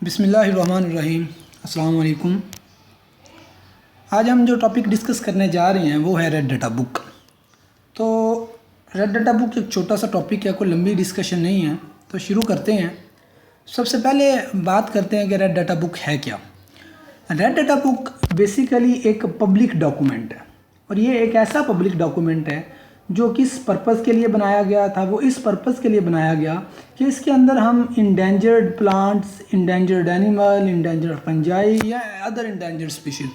बिस्मिल्लाहिर्रहमानिर्रहीम। अस्सलाम वालेकुम। आज हम जो टॉपिक डिस्कस करने जा रहे हैं वो है रेड डाटा बुक। तो रेड डाटा बुक एक छोटा सा टॉपिक है, कोई लंबी डिस्कशन नहीं है, तो शुरू करते हैं। सबसे पहले बात करते हैं कि रेड डाटा बुक है क्या। रेड डाटा बुक बेसिकली एक पब्लिक डॉक्यूमेंट है, और ये एक ऐसा पब्लिक डॉक्यूमेंट है जो किस पर्पज़ के लिए बनाया गया था। वो इस पर्पज़ के लिए बनाया गया कि इसके अंदर हम endangered plants, endangered animal, endangered fungi या अदर इंडेंजर्ड स्पीशीज़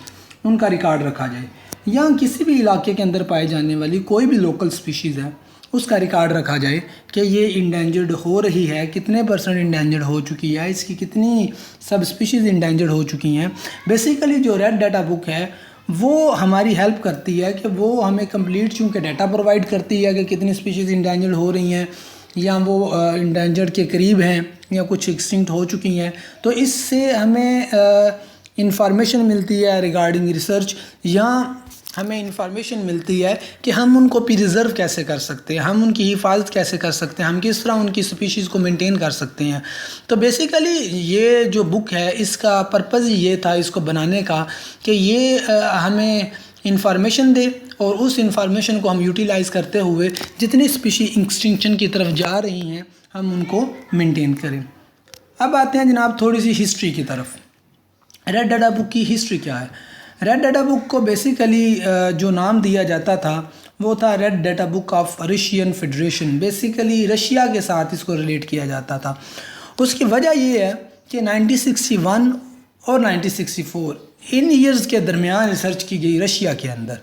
उनका रिकॉर्ड रखा जाए, या किसी भी इलाके के अंदर पाई जाने वाली कोई भी लोकल स्पीशीज़ है उसका रिकॉर्ड रखा जाए कि ये इंडेंजर्ड हो रही है, कितने % इंडेंजर्ड हो चुकी है, इसकी कितनी सब स्पीशीज़ इंडेंजर्ड हो चुकी हैं। बेसिकली जो रेड डाटा बुक है वो हमारी हेल्प करती है कि वो हमें कंप्लीट चूँकि डाटा प्रोवाइड करती है कि कितनी स्पीशीज़ इंडेंजर्ड हो रही हैं, या वो इंडेंजर्ड के करीब हैं, या कुछ एक्सटिंक्ट हो चुकी हैं। तो इससे हमें इंफॉर्मेशन मिलती है रिगार्डिंग रिसर्च, या हमें इंफॉर्मेशन मिलती है कि हम उनको प्रिजर्व कैसे कर सकते हैं, हम उनकी हिफाजत कैसे कर सकते हैं, हम किस तरह उनकी स्पीशीज़ को मेंटेन कर सकते हैं। तो बेसिकली ये जो बुक है इसका पर्पज़ ये था इसको बनाने का कि ये हमें इंफॉर्मेशन दे, और उस इंफॉर्मेशन को हम यूटिलाइज़ करते हुए जितनी स्पीशी एक्सटिंक्शन की तरफ जा रही हैं हम उनको मेंटेन करें। अब आते हैं जनाब थोड़ी सी हिस्ट्री की तरफ। रेड डाटा बुक की हिस्ट्री क्या है। रेड डाटा बुक को बेसिकली जो नाम दिया जाता था वो था red data book of Russian federation. Basically Russia के साथ इसको रिलेट किया जाता था। उसकी वजह ये है कि 1961 और 1964 इन ईयर्स के दरमियान रिसर्च की गई रशिया के अंदर,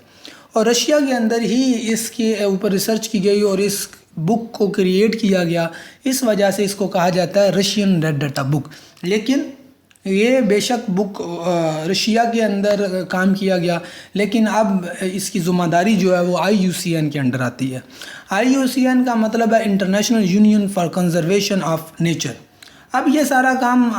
और रशिया के अंदर ही इसके ऊपर रिसर्च की गई और इस बुक को क्रिएट किया गया। इस वजह से इसको कहा जाता है रशियन रेड डाटा बुक। लेकिन ये बेशक बुक रशिया के अंदर काम किया गया, लेकिन अब इसकी ज़िम्मेदारी जो है वो IUCN के अंडर आती है। IUCN का मतलब है international union for conservation of nature. अब ये सारा काम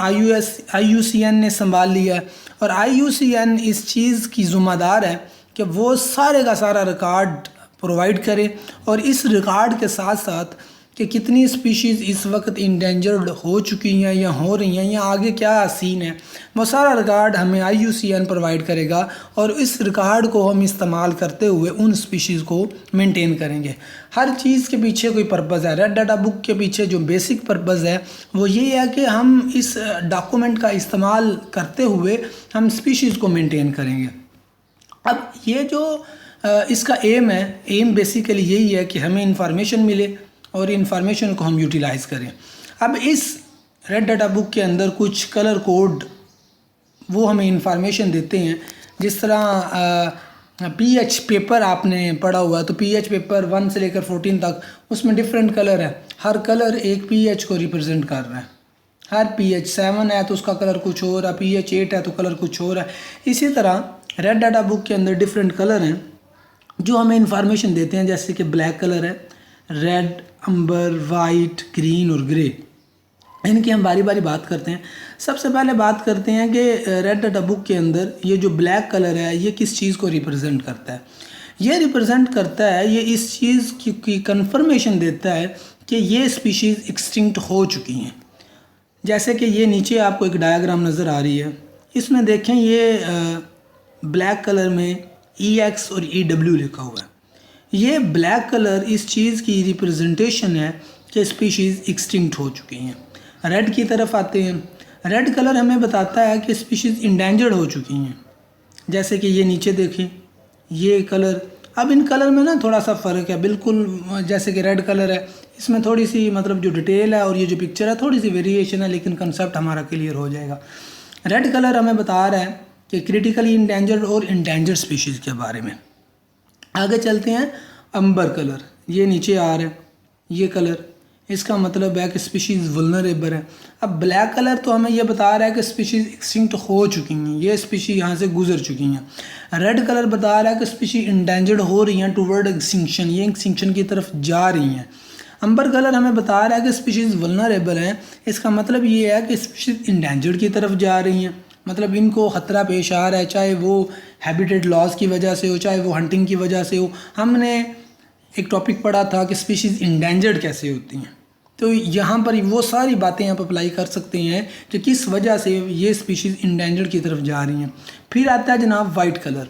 IUCN ने संभाल लिया है, और IUCN इस चीज़ की ज़िम्मेदार है कि वो सारे का सारा रिकॉर्ड प्रोवाइड करे, और इस रिकॉर्ड के साथ साथ कि कितनी स्पीशीज़ इस वक्त इंडेंजर्ड हो चुकी हैं या हो रही हैं, या आगे क्या सीन है, वो सारा रिकॉर्ड हमें IUCN प्रोवाइड करेगा, और इस रिकॉर्ड को हम इस्तेमाल करते हुए उन स्पीशीज़ को मेंटेन करेंगे। हर चीज़ के पीछे कोई पर्पज़ है। रेड डाटा बुक के पीछे जो बेसिक पर्पज़ है वो ये है कि हम इस डॉक्यूमेंट का इस्तेमाल करते हुए हम स्पीशीज़ को मेंटेन करेंगे। अब ये जो इसका एम बेसिकली यही है कि हमें इंफॉर्मेशन मिले और इंफॉर्मेशन को हम यूटिलाइज़ करें। अब इस रेड डाटा बुक के अंदर कुछ कलर कोड वो हमें इंफॉर्मेशन देते हैं। जिस तरह pH पेपर आपने पढ़ा हुआ है, तो pH पेपर 1 से लेकर 14 तक उसमें डिफरेंट कलर है। हर कलर एक pH को रिप्रेजेंट कर रहा है। हर pH 7 है तो उसका कलर कुछ और है, pH 8 है तो कलर कुछ और है। इसी तरह रेड डाटा बुक के अंदर डिफरेंट कलर हैं जो हमें इंफॉर्मेशन देते हैं, जैसे कि ब्लैक कलर है, रेड, अंबर, वाइट, ग्रीन और ग्रे। इनकी हम बारी बारी बात करते हैं। सबसे पहले बात करते हैं कि रेड डाटा बुक के अंदर ये जो ब्लैक कलर है ये किस चीज़ को रिप्रेजेंट करता है। ये रिप्रेजेंट करता है, ये इस चीज़ की कंफर्मेशन देता है कि ये स्पीशीज़ एक्सटिंक्ट हो चुकी हैं। जैसे कि ये नीचे आपको एक डायग्राम नज़र आ रही है, इसमें देखें ये ब्लैक कलर में EX और EW लिखा हुआ है। ये ब्लैक कलर इस चीज़ की रिप्रेजेंटेशन है कि स्पीशीज़ एक्सटिंक्ट हो चुकी हैं। रेड की तरफ आते हैं। रेड कलर हमें बताता है कि स्पीशीज़ इंडेंजर्ड हो चुकी हैं। जैसे कि ये नीचे देखें ये कलर। अब इन कलर में ना थोड़ा सा फ़र्क है, बिल्कुल जैसे कि रेड कलर है इसमें थोड़ी सी मतलब जो डिटेल है और ये जो पिक्चर है थोड़ी सी वेरिएशन है, लेकिन कंसेप्ट हमारा क्लियर हो जाएगा। रेड कलर हमें बता रहा है कि क्रिटिकली इंडेंजर्ड और इंडेंजर्ड स्पीशीज़ के बारे में। आगे चलते हैं। अंबर कलर ये नीचे आ रहा है, ये कलर इसका मतलब है कि स्पीशीज़ वल्नरेबल है। अब ब्लैक कलर तो हमें ये बता रहा है कि स्पीशीज़ एक्सटिंक्ट हो चुकी हैं, ये स्पीशी यहाँ से गुजर चुकी हैं। रेड कलर बता रहा है कि स्पीशी इंडेंजर्ड हो रही हैं टूवर्ड एक्सटिंक्शन, ये एक्सटिंक्शन की तरफ जा रही हैं। अंबर कलर हमें बता रहा है कि स्पीशीज़ वल्नरेबल हैं, इसका मतलब ये है कि स्पीशीज़ इंडेंजर्ड की तरफ जा रही हैं, मतलब इनको ख़तरा पेश आ रहा है, चाहे वो हैबिटेट लॉस की वजह से हो, चाहे वो हंटिंग की वजह से हो। हमने एक टॉपिक पढ़ा था कि स्पीशीज़ इंडेंजर्ड कैसे होती हैं, तो यहाँ पर वो सारी बातें आप अप्लाई कर सकते हैं कि किस वजह से ये स्पीशीज़ इंडेंजर्ड की तरफ जा रही हैं। फिर आता है जनाब वाइट कलर।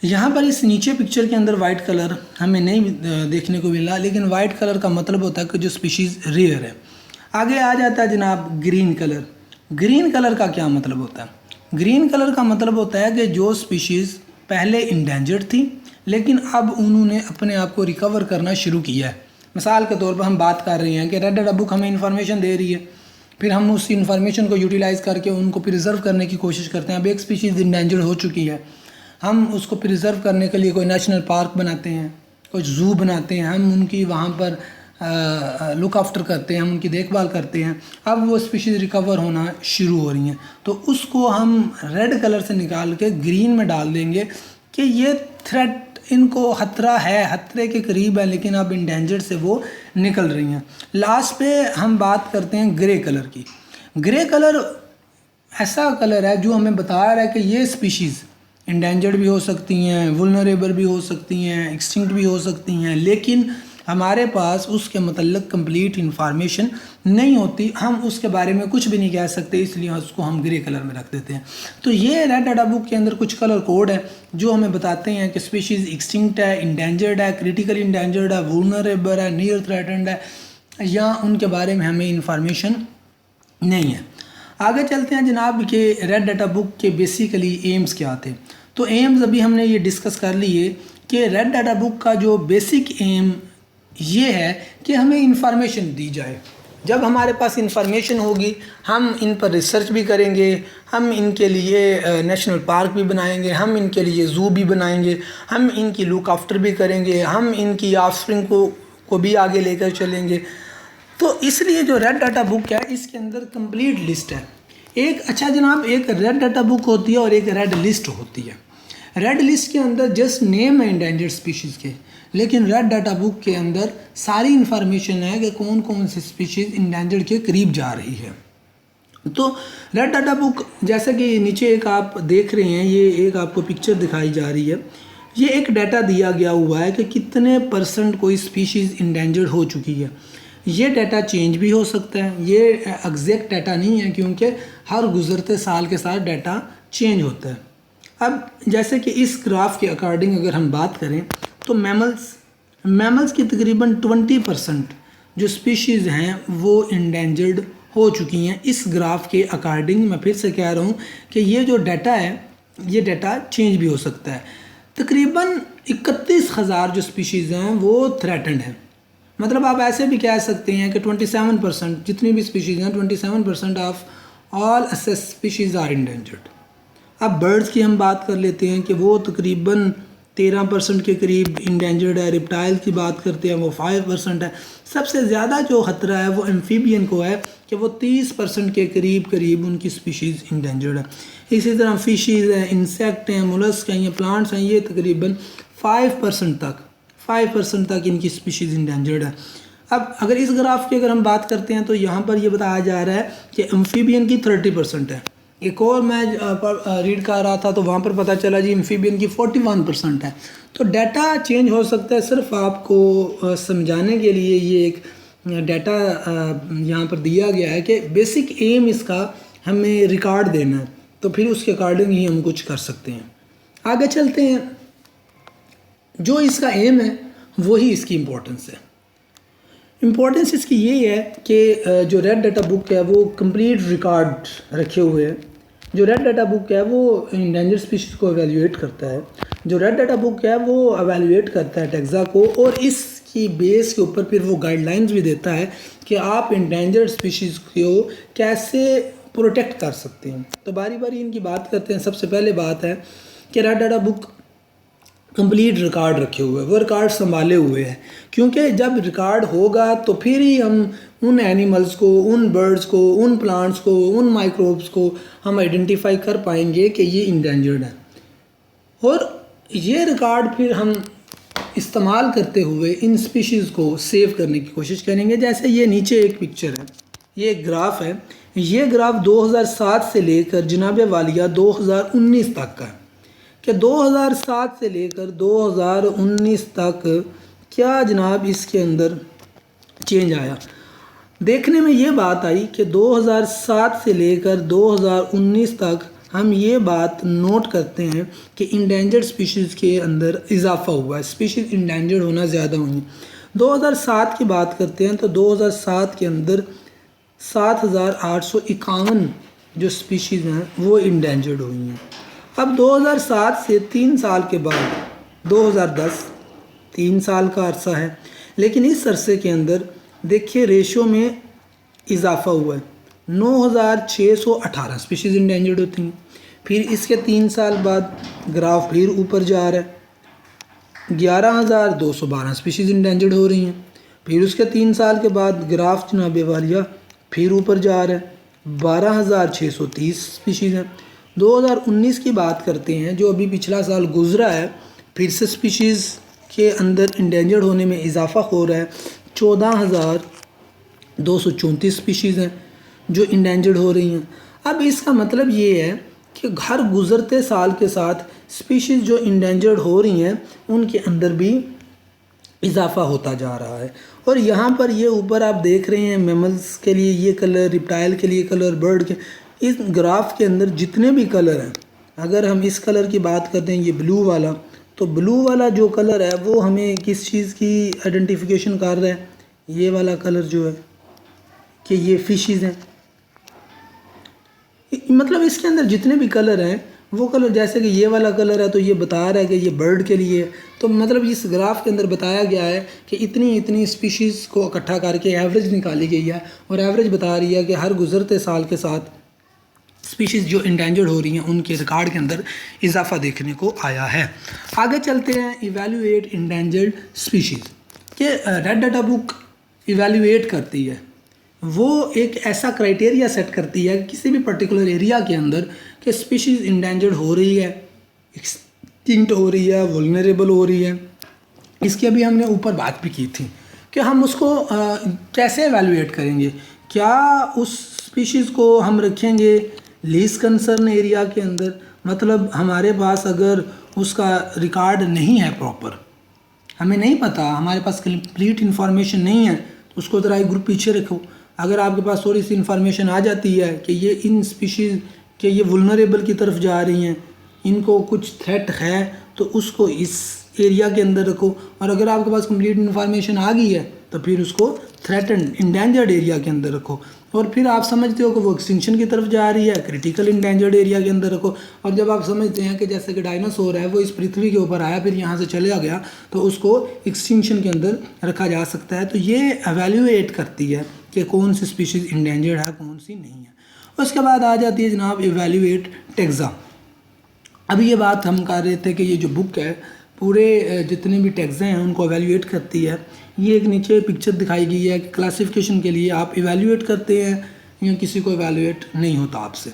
यहाँ पर इस नीचे पिक्चर के अंदर वाइट कलर हमें नहीं देखने को मिला, लेकिन वाइट कलर का मतलब होता है कि जो स्पीशीज़ रेयर है। आगे आ जाता है जनाब ग्रीन कलर। ग्रीन कलर का क्या मतलब होता है? ग्रीन कलर का मतलब होता है कि जो स्पीशीज़ पहले इंडेंजर्ड थी लेकिन अब उन्होंने अपने आप को रिकवर करना शुरू किया है। मिसाल के तौर पर हम बात कर रहे हैं कि रेड डेटा बुक हमें इन्फॉर्मेशन दे रही है, फिर हम उस इन्फॉर्मेशन को यूटिलाइज़ करके उनको प्रिजर्व करने की कोशिश करते हैं। अब एक स्पीशीज़ इंडेंजर्ड हो चुकी है, हम उसको प्रिजर्व करने के लिए कोई नेशनल पार्क बनाते हैं, कोई ज़ू बनाते हैं, हम उनकी वहाँ पर लुक आफ्टर करते हैं, हम उनकी देखभाल करते हैं। अब वो स्पीशीज़ रिकवर होना शुरू हो रही हैं, तो उसको हम रेड कलर से निकाल के ग्रीन में डाल देंगे कि ये थ्रेट, इनको खतरा है, खतरे के करीब है, लेकिन अब इंडेंजर्ड से वो निकल रही हैं। लास्ट पे हम बात करते हैं ग्रे कलर की। ग्रे कलर ऐसा कलर है जो हमें बता रहा है कि ये स्पीशीज़ इंडेंजर्ड भी हो सकती हैं, वुल्नरेबल भी हो सकती हैं, एक्सटिंक्ट भी हो सकती हैं, लेकिन हमारे पास उसके मतलब कंप्लीट इन्फॉर्मेशन नहीं होती, हम उसके बारे में कुछ भी नहीं कह सकते, इसलिए उसको हम ग्रे कलर में रख देते हैं। तो ये रेड डेटा बुक के अंदर कुछ कलर कोड है जो हमें बताते हैं कि स्पीशीज़ एक्सटिंक्ट है, इंडेंजर्ड है, क्रिटिकली इंडेंजर्ड है, वुल्नरेबल है, नियर थ्रेटेंड है, या उनके बारे में हमें इन्फॉर्मेशन नहीं है। आगे चलते हैं जनाब कि रेड डेटा बुक के बेसिकली एम्स क्या थे। तो एम्स अभी हमने ये डिस्कस कर लिए कि रेड डेटा बुक का जो बेसिक एम ये है कि हमें इंफॉर्मेशन दी जाए। जब हमारे पास इंफॉर्मेशन होगी हम इन पर रिसर्च भी करेंगे, हम इनके लिए नेशनल पार्क भी बनाएंगे, हम इनके लिए ज़ू भी बनाएंगे, हम इनकी लुक आफ्टर भी करेंगे, हम इनकी ऑफस्प्रिंग को भी आगे लेकर चलेंगे। तो इसलिए जो रेड डाटा बुक है इसके अंदर कंप्लीट लिस्ट है। एक अच्छा जनाब, एक रेड डाटा बुक होती है और एक रेड लिस्ट होती है। रेड लिस्ट के अंदर जस्ट नेम है इंडेंजर्ड स्पीशीज़ के, लेकिन रेड डाटा बुक के अंदर सारी इन्फॉर्मेशन है कि कौन कौन सी स्पीशीज़ इंडेंजर्ड के करीब जा रही है। तो रेड डाटा बुक जैसे कि नीचे एक आप देख रहे हैं, ये एक आपको पिक्चर दिखाई जा रही है, ये एक डाटा दिया गया हुआ है कि कितने % कोई स्पीशीज़ इंडेंजर्ड हो चुकी है। ये डाटा चेंज भी हो सकता है, ये एग्जैक्ट डाटा नहीं है क्योंकि हर गुज़रते साल के साथ डाटा चेंज होता है। अब जैसे कि इस ग्राफ के अकॉर्डिंग अगर हम बात करें तो मैमल्स की तकरीबन 20% जो स्पीशीज़ हैं वो इंडेंजर्ड हो चुकी हैं। इस ग्राफ के अकॉर्डिंग मैं फिर से कह रहा हूँ कि ये जो डाटा है ये डाटा चेंज भी हो सकता है। तकरीबन 31,000 जो स्पीशीज़ हैं वो थ्रेटेंड हैं। मतलब आप ऐसे भी कह सकते हैं कि 27% जितनी भी स्पीशीज़ हैं 27% of all assessed species are endangered. अब बर्ड्स की हम बात कर लेते हैं कि वो तकरीबन 13% के करीब इंडेंजर्ड है। रिप्टाइल की बात करते हैं वो 5% है। सबसे ज़्यादा जो ख़तरा है वो एम्फीबियन को है कि वो 30% के करीब उनकी स्पीशीज़ इंडेंजर्ड है। इसी तरह फिशीज़ हैं, इंसेक्ट हैं, मोलस्क हैं, ये प्लांट्स हैं, ये तकरीबन 5% तक इनकी स्पीशीज़ इंडेंजर्ड है। अब अगर इस ग्राफ की अगर हम बात करते हैं तो यहाँ पर ये बताया जा रहा है कि एम्फीबियन की 30% है। एक और मैं रीड कर रहा था तो वहाँ पर पता चला जी एम्फीबियन की 41% है। तो डाटा चेंज हो सकता है। सिर्फ आपको समझाने के लिए ये एक डाटा यहाँ पर दिया गया है कि बेसिक एम इसका हमें रिकॉर्ड देना है, तो फिर उसके अकॉर्डिंग ही हम कुछ कर सकते हैं। आगे चलते हैं। जो इसका एम है वही इसकी इम्पोर्टेंस है। इम्पोर्टेंस इसकी ये है कि जो रेड डाटा बुक है वो कंप्लीट रिकॉर्ड रखे हुए हैं। जो रेड डाटा बुक है वो इंडेंजर्ड स्पीशीज़ को एवेल्यूएट करता है। जो रेड डाटा बुक है वो एवेल्यूएट करता है टैक्सा को, और इसकी बेस के ऊपर फिर वो गाइडलाइंस भी देता है कि आप इंडेंजर्ड स्पीशीज़ को कैसे प्रोटेक्ट कर सकते हैं। तो बारी बारी इनकी बात करते हैं। सबसे पहले बात है कि red data book complete record रखे हुए हैं, वो रिकॉर्ड संभाले हुए हैं, क्योंकि जब रिकॉर्ड होगा तो फिर ही हम उन एनिमल्स को, उन बर्ड्स को, उन प्लांट्स को, उन माइक्रोब्स को हम आइडेंटिफाई कर पाएंगे कि ये इंडेंजर्ड है। और ये रिकॉर्ड फिर हम इस्तेमाल करते हुए इन स्पीशीज़ को सेव करने की कोशिश करेंगे। जैसे ये नीचे एक पिक्चर है, ये एक ग्राफ है। ये ग्राफ 2007 से लेकर जनाब वालिया 2019 तक का है कि 2007 से लेकर 2019 तक क्या जनाब इसके अंदर चेंज आया। देखने में ये बात आई कि 2007 से लेकर 2019 तक हम ये बात नोट करते हैं कि इंडेंजर्ड स्पीशीज़ के अंदर इजाफा हुआ है, स्पीशीज़ इंडेंजर्ड होना ज़्यादा हुई। 2007 की बात करते हैं तो 2007 के अंदर 7,851 जो स्पीशीज़ हैं वो इंडेंजर्ड हुई हैं। अब 2007 से 3 साल के बाद 2010, 3 साल का अरसा है, लेकिन इस अरसे के अंदर देखिए रेशो में इजाफा हुआ है। 9,618 स्पीशीज़ इंडेंजर्ड होती हैं। फिर इसके 3 साल बाद ग्राफ फिर ऊपर जा रहा है, 11,212 स्पीशीज़ इंडेंजर्ड हो रही हैं। फिर उसके 3 साल के बाद ग्राफ जनाब वालिया फिर ऊपर जा रहा है, 12,630 स्पीशीज़ हैं। 2019 की बात करते हैं, जो अभी पिछला साल गुजरा है, फिर से स्पीशीज़ के अंदर इंडेंजर्ड होने में इजाफा हो रहा है। 14,234 स्पीशीज़ हैं जो इंडेंजर्ड हो रही हैं। अब इसका मतलब ये है कि हर गुज़रते साल के साथ स्पीशीज़ जो इंडेंजर्ड हो रही हैं उनके अंदर भी इजाफा होता जा रहा है। और यहाँ पर ये ऊपर आप देख रहे हैं मैमल्स के लिए ये कलर, रिप्टाइल के लिए कलर, बर्ड के, इस ग्राफ के अंदर जितने भी कलर हैं, अगर हम इस कलर की बात करते हैं, ये ब्लू वाला, तो ब्लू वाला जो कलर है वो हमें किस चीज़ की आइडेंटिफिकेशन कर रहा है? ये वाला कलर जो है कि ये फिशेज़ हैं। मतलब इसके अंदर जितने भी कलर हैं वो कलर, जैसे कि ये वाला कलर है तो ये बता रहा है कि ये बर्ड के लिए है। तो मतलब इस ग्राफ के अंदर बताया गया है कि इतनी इतनी स्पीशीज़ को इकट्ठा करके एवरेज निकाली गई है, और एवरेज बता रही है कि हर गुज़रते साल के साथ स्पीशीज़ जो इंडेंजर्ड हो रही हैं उनके रिकॉर्ड के अंदर इजाफा देखने को आया है। आगे चलते हैं, इवेल्युएट इंडेंजर्ड स्पीशीज़ के रेड डाटा बुक इवेल्युएट करती है। वो एक ऐसा क्राइटेरिया सेट करती है किसी भी पर्टिकुलर एरिया के अंदर कि स्पीशीज़ इंडेंजर्ड हो रही है, एक्सटिंक्ट हो रही है, वल्नरेबल हो रही है। इसकी अभी हमने ऊपर बात भी की थी कि हम उसको कैसे एवेल्युएट करेंगे। क्या उस स्पीशीज़ को हम रखेंगे लीस्ट कंसर्न एरिया के अंदर, मतलब हमारे पास अगर उसका रिकॉर्ड नहीं है प्रॉपर, हमें नहीं पता, हमारे पास कंप्लीट इन्फॉर्मेशन नहीं है, तो उसको ज़रा एक ग्रुप पीछे रखो। अगर आपके पास थोड़ी सी इन्फॉर्मेशन आ जाती है कि ये इन स्पीशीज़ के ये वुलनरेबल की तरफ जा रही हैं, इनको कुछ थ्रेट है, तो उसको इस एरिया के अंदर रखो। और अगर आपके पास कंप्लीट इन्फॉर्मेशन आ गई है तो फिर उसको थ्रेटन्ड इंडेंजर्ड एरिया के अंदर रखो। और फिर आप समझते हो कि वो एक्सटिंक्शन की तरफ जा रही है, क्रिटिकल इंडेंजर्ड एरिया के अंदर रखो। और जब आप समझते हैं कि जैसे कि डायनासोर है वो इस पृथ्वी के ऊपर आया फिर यहाँ से चले गया, तो उसको एक्सटिंक्शन के अंदर रखा जा सकता है। तो ये एवेल्युएट करती है कि कौन सी स्पीशीज़ इंडेंजर्ड है, कौन सी नहीं है। उसके बाद आ जाती है जनाब इवेल्युएट टैक्सा। अभी ये बात हम कर रहे थे कि ये जो बुक है पूरे जितने भी टैक्स हैं उनको एवेल्युएट करती है। ये एक नीचे पिक्चर दिखाई गई है कि क्लासिफिकेशन के लिए आप इवेल्युएट करते हैं या किसी को इवेल्युएट नहीं होता आपसे।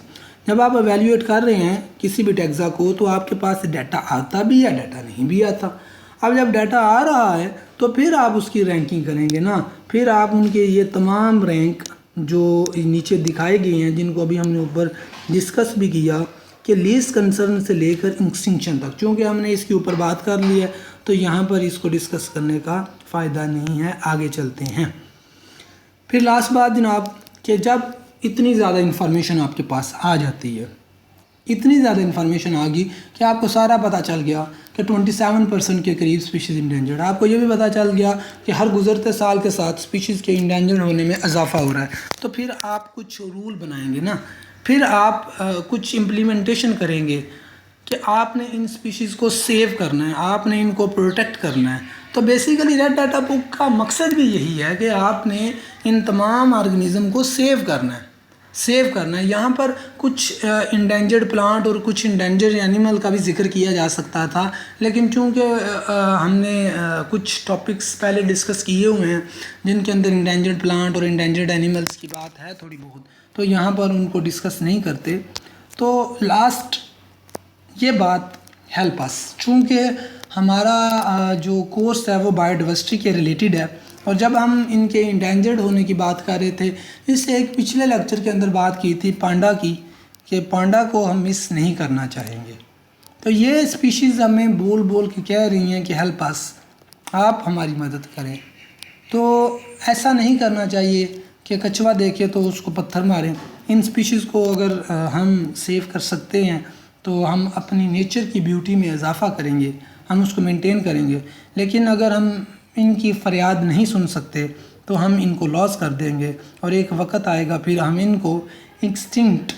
जब आप इवेल्युएट कर रहे हैं किसी भी टैक्सा को तो आपके पास डाटा आता भी है, डाटा नहीं भी आता। अब जब डाटा आ रहा है तो फिर आप उसकी रैंकिंग करेंगे ना, फिर आप उनके ये तमाम रैंक जो नीचे दिखाए गए हैं, जिनको अभी हमने ऊपर डिस्कस भी किया कि लीस्ट कंसर्न से लेकर एक्सटिंक्शन तक, चूँकि हमने इसके ऊपर बात कर ली है तो यहाँ पर इसको डिस्कस करने का फ़ायदा नहीं है। आगे चलते हैं। फिर लास्ट बात जनाब कि जब इतनी ज़्यादा इन्फॉर्मेशन आपके पास आ जाती है, इतनी ज़्यादा इन्फॉर्मेशन आ गई कि आपको सारा पता चल गया कि 27% के करीब स्पीशीज़ इंडेंजर्ड, आपको ये भी पता चल गया कि हर गुज़रते साल के साथ स्पीशीज़ के इंडेंजर्ड होने में इजाफा हो रहा है, तो फिर आप कुछ रूल बनाएंगे ना, फिर आप कुछ इम्प्लीमेंटेशन करेंगे कि आपने इन स्पीशीज़ को सेव करना है, आपने इनको प्रोटेक्ट करना है। तो बेसिकली रेड डाटा बुक का मकसद भी यही है कि आपने इन तमाम ऑर्गेनिज़म को सेव करना है, सेव करना है। यहाँ पर कुछ इंडेंजर्ड प्लांट और कुछ इंडेंजर्ड एनिमल का भी जिक्र किया जा सकता था, लेकिन चूँकि हमने कुछ टॉपिक्स पहले डिस्कस किए हुए हैं जिनके अंदर इंडेंजर्ड प्लांट और इंडेंजर्ड एनिमल्स की बात है थोड़ी बहुत, तो यहाँ पर उनको डिस्कस नहीं करते। तो लास्ट ये बात हेल्प अस, चूँकि हमारा जो कोर्स है वो बायोडाइवर्सिटी के रिलेटेड है, और जब हम इनके इंडेंजर्ड होने की बात कर रहे थे, इससे एक पिछले लेक्चर के अंदर बात की थी पांडा की, कि पांडा को हम मिस नहीं करना चाहेंगे। तो ये स्पीशीज़ हमें बोल बोल के कह रही हैं कि हेल्प अस, आप हमारी मदद करें। तो ऐसा नहीं करना चाहिए कि कछुआ देखे तो उसको पत्थर मारें। इन स्पीशीज़ को अगर हम सेव कर सकते हैं तो हम अपनी नेचर की ब्यूटी में इजाफ़ा करेंगे, हम उसको मेंटेन करेंगे। लेकिन अगर हम इनकी फ़रियाद नहीं सुन सकते तो हम इनको लॉस कर देंगे और एक वक्त आएगा फिर हम इनको एक्सटिंक्ट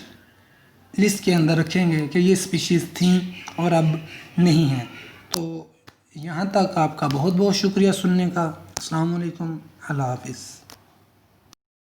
लिस्ट के अंदर रखेंगे कि ये स्पीशीज़ थी और अब नहीं हैं। तो यहाँ तक आपका बहुत बहुत शुक्रिया सुनने का। अस्सलाम वालेकुम, अल्लाह हाफ़िज़।